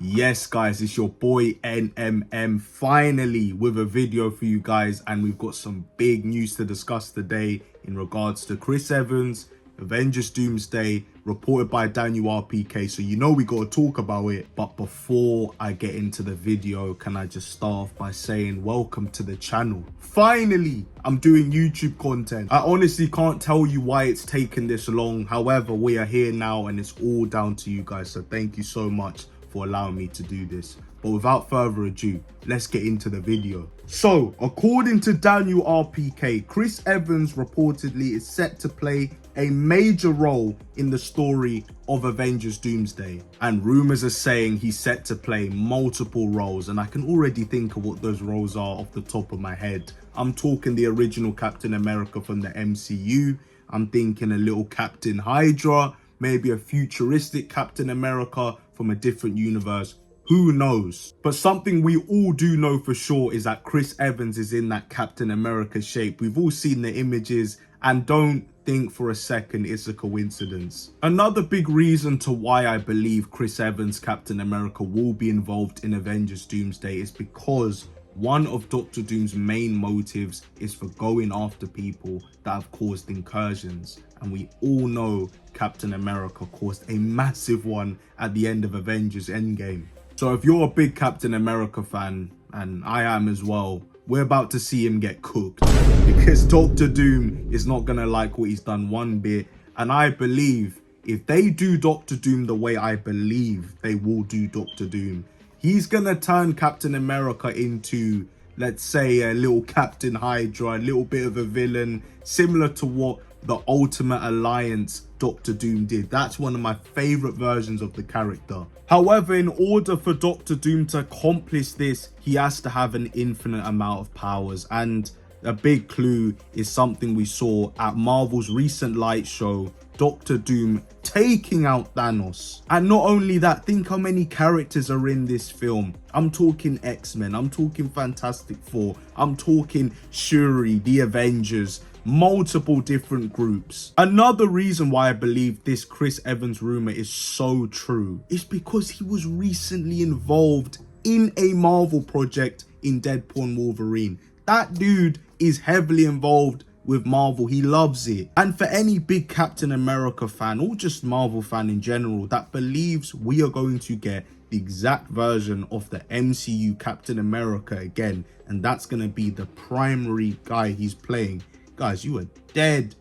Yes, guys, it's your boy NMM finally with a video for you guys, and we've got some big news to discuss today in regards to Chris Evans, Avengers Doomsday, reported by Daniel RPK. So you know we got to talk about it. But before I get into the video, can I just start off by saying welcome to the channel. Finally, I'm doing YouTube content. I honestly can't tell you why it's taken this long. However, we are here now and it's all down to you guys. So thank you so much for allowing me to do this. But without further ado, let's get into the video. So, according to Daniel RPK, Chris Evans reportedly is set to play a major role in the story of Avengers Doomsday. And rumors are saying he's set to play multiple roles, and I can already think of what those roles are off the top of my head. I'm talking the original Captain America from the MCU. I'm thinking a little Captain Hydra, maybe a futuristic Captain America from a different universe. Who knows? But something we all do know for sure is that Chris Evans is in that Captain America shape. We've all seen the images, and don't think for a second it's a coincidence. Another big reason to why I believe Chris Evans, Captain America, will be involved in Avengers Doomsday is because one of Dr. Doom's main motives is for going after people that have caused incursions. And we all know Captain America caused a massive one at the end of Avengers Endgame. So if you're a big Captain America fan, and I am as well, we're about to see him get cooked. Because Dr. Doom is not going to like what he's done one bit. And I believe if they do Dr. Doom the way I believe they will do Dr. Doom, he's going to turn Captain America into, let's say, a little Captain Hydra, a little bit of a villain, similar to what the Ultimate Alliance Dr. Doom did. That's one of my favorite versions of the character. However, in order for Dr. Doom to accomplish this, he has to have an infinite amount of powers. And a big clue is something we saw at Marvel's recent light show, Dr. Doom taking out Thanos. And not only that, think how many characters are in this film. I'm talking X-Men, I'm talking Fantastic Four, I'm talking Shuri, the Avengers, multiple different groups. Another reason why I believe this Chris Evans rumor is so true is because he was recently involved in a Marvel project in Deadpool and Wolverine. That dude is heavily involved with Marvel. He loves it. And for any big Captain America fan, or just Marvel fan in general, that believes we are going to get the exact version of the MCU Captain America again, and that's going to be the primary guy he's playing, guys, you are dead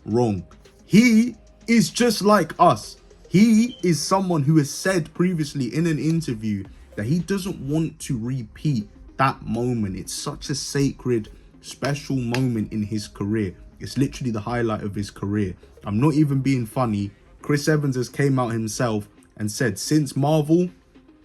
wrong. He is just like us. He is someone who has said previously in an interview that he doesn't want to repeat that moment. It's such a sacred, special moment in his career. It's literally the highlight of his career. I'm not even being funny. Chris Evans has came out himself and said since Marvel,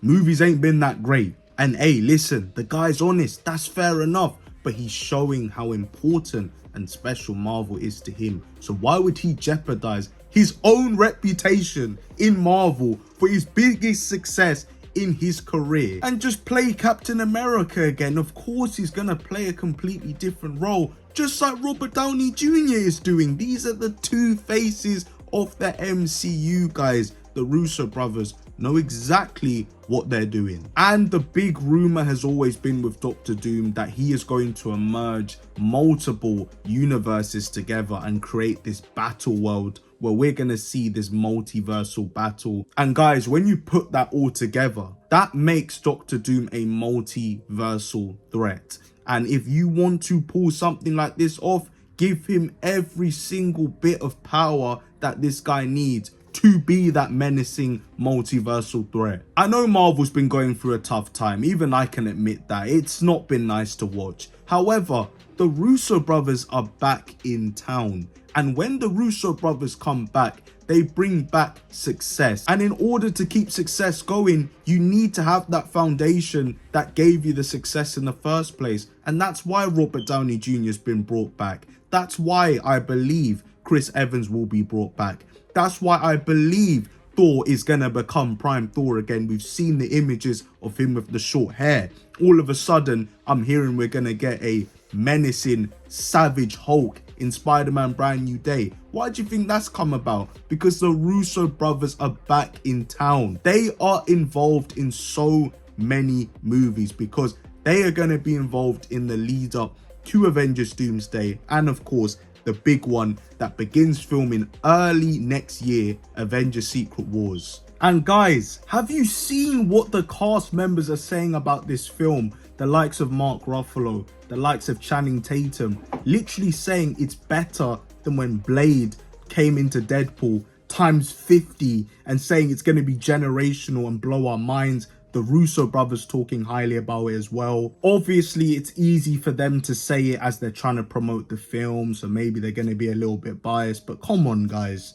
movies ain't been that great. And hey, listen, the guy's honest. That's fair enough. But he's showing how important and special Marvel is to him. So why would he jeopardize his own reputation in Marvel for his biggest success in his career and just play Captain America again? Of course he's gonna play a completely different role, just like Robert Downey Jr. is doing. These are the two faces of the MCU, guys. The Russo brothers know exactly what they're doing. And the big rumor has always been with Dr. Doom that he is going to merge multiple universes together and create this battle world where we're going to see this multiversal battle. And guys, when you put that all together, that makes Dr. Doom a multiversal threat. And if you want to pull something like this off, give him every single bit of power that this guy needs to be that menacing multiversal threat. I know Marvel's been going through a tough time. Even I can admit that. It's not been nice to watch. However, the Russo brothers are back in town. And when the Russo brothers come back, they bring back success. And in order to keep success going, you need to have that foundation that gave you the success in the first place. And that's why Robert Downey Jr. has been brought back. That's why I believe Chris Evans will be brought back. That's why I believe Thor is gonna become Prime Thor again. We've seen the images of him with the short hair. All of a sudden, I'm hearing we're gonna get a menacing, savage Hulk in Spider-Man Brand New Day. Why do you think that's come about? Because the Russo brothers are back in town. They are involved in so many movies because they are going to be involved in the lead up to Avengers Doomsday, and of course the big one that begins filming early next year, Avengers Secret Wars. And guys, have you seen what the cast members are saying about this film? The likes of Mark Ruffalo, the likes of Channing Tatum, literally saying it's better than when Blade came into Deadpool times 50, and saying it's going to be generational and blow our minds. The Russo brothers talking highly about it as well. Obviously, it's easy for them to say it as they're trying to promote the film, so maybe they're going to be a little bit biased, but come on guys.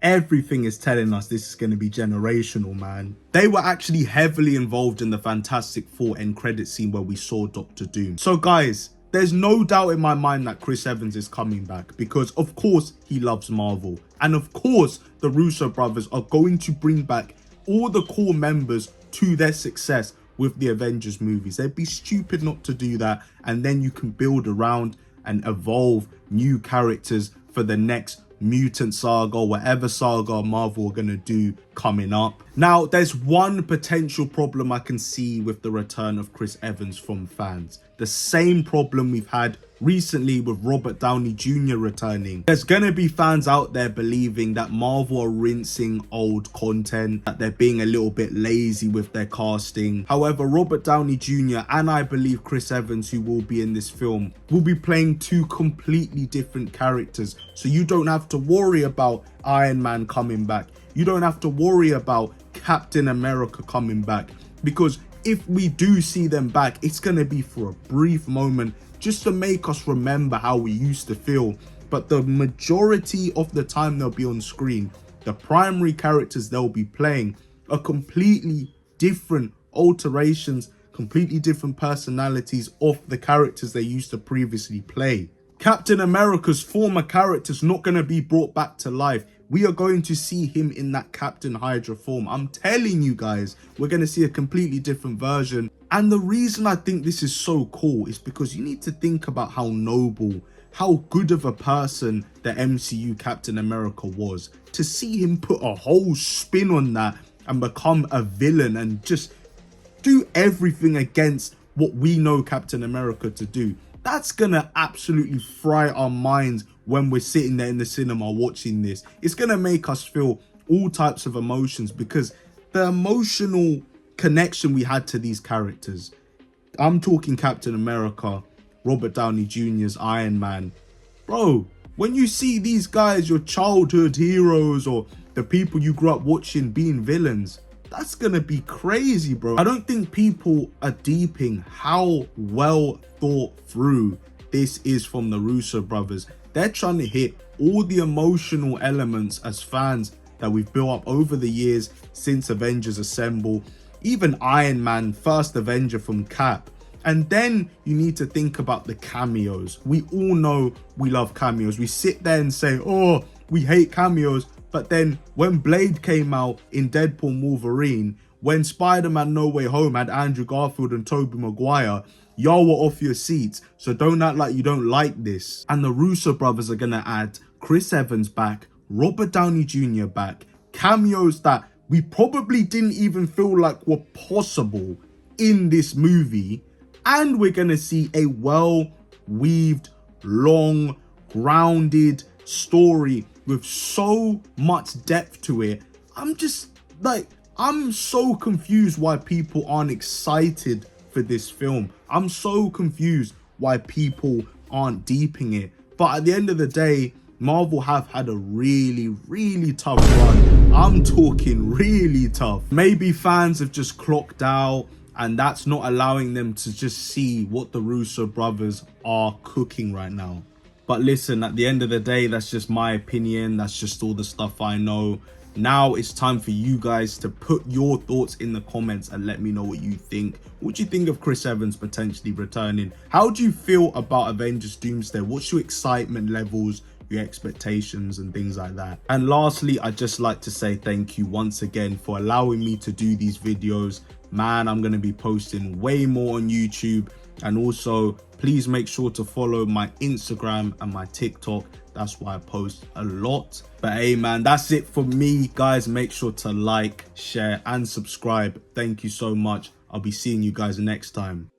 Everything is telling us this is going to be generational, man. They were actually heavily involved in the Fantastic Four end credit scene where we saw Doctor Doom. So guys, there's no doubt in my mind that Chris Evans is coming back because of course he loves Marvel. And of course the Russo brothers are going to bring back all the core members to their success with the Avengers movies. They'd be stupid not to do that, and then you can build around and evolve new characters for the next mutant saga, whatever saga Marvel are gonna do coming up. Now, there's one potential problem I can see with the return of Chris Evans from fans. The same problem we've had recently with Robert Downey Jr. returning. There's gonna be fans out there believing that Marvel are rinsing old content, that they're being a little bit lazy with their casting. However, Robert Downey Jr. and I believe Chris Evans, who will be in this film, will be playing two completely different characters. So you don't have to worry about Iron Man coming back. You don't have to worry about Captain America coming back, because if we do see them back, it's going to be for a brief moment just to make us remember how we used to feel. But the majority of the time they'll be on screen, the primary characters they'll be playing are completely different alterations, completely different personalities of the characters they used to previously play. Captain America's former character's not going to be brought back to life. We are going to see him in that Captain Hydra form. I'm telling you guys, we're going to see a completely different version. And the reason I think this is so cool is because you need to think about how noble, how good of a person the MCU Captain America was. To see him put a whole spin on that and become a villain and just do everything against what we know Captain America to do. That's gonna absolutely fry our minds when we're sitting there in the cinema watching this. It's gonna make us feel all types of emotions because the emotional connection we had to these characters. I'm talking Captain America, Robert Downey Jr.'s Iron Man. Bro, when you see these guys, your childhood heroes or the people you grew up watching being villains, that's gonna be crazy, bro. I don't think people are deeping how well thought through this is from the Russo brothers. They're trying to hit all the emotional elements as fans that we've built up over the years since Avengers Assemble, even Iron Man, first Avenger from Cap. And then you need to think about the cameos. We all know we love cameos. We sit there and say, oh, we hate cameos. But then when Blade came out in Deadpool and Wolverine, when Spider-Man No Way Home had Andrew Garfield and Tobey Maguire, y'all were off your seats. So don't act like you don't like this. And the Russo brothers are going to add Chris Evans back, Robert Downey Jr. back, cameos that we probably didn't even feel like were possible in this movie. And we're going to see a well-weaved, long, grounded story with so much depth to it. I'm so confused why people aren't excited for this film. I'm so confused why people aren't deeping it. But at the end of the day, Marvel have had a really, really tough run. I'm talking really tough. Maybe fans have just clocked out, and that's not allowing them to just see what the Russo brothers are cooking right now. But listen, at the end of the day, that's just my opinion. That's just all the stuff I know. Now it's time for you guys to put your thoughts in the comments and let me know what you think. What do you think of Chris Evans potentially returning? How do you feel about Avengers Doomsday? What's your excitement levels, your expectations and things like that. And lastly, I'd just like to say thank you once again for allowing me to do these videos. Man, I'm going to be posting way more on YouTube. And also, please make sure to follow my Instagram and my TikTok. That's why I post a lot. But hey, man, that's it for me. Guys, make sure to like, share, and subscribe. Thank you so much. I'll be seeing you guys next time.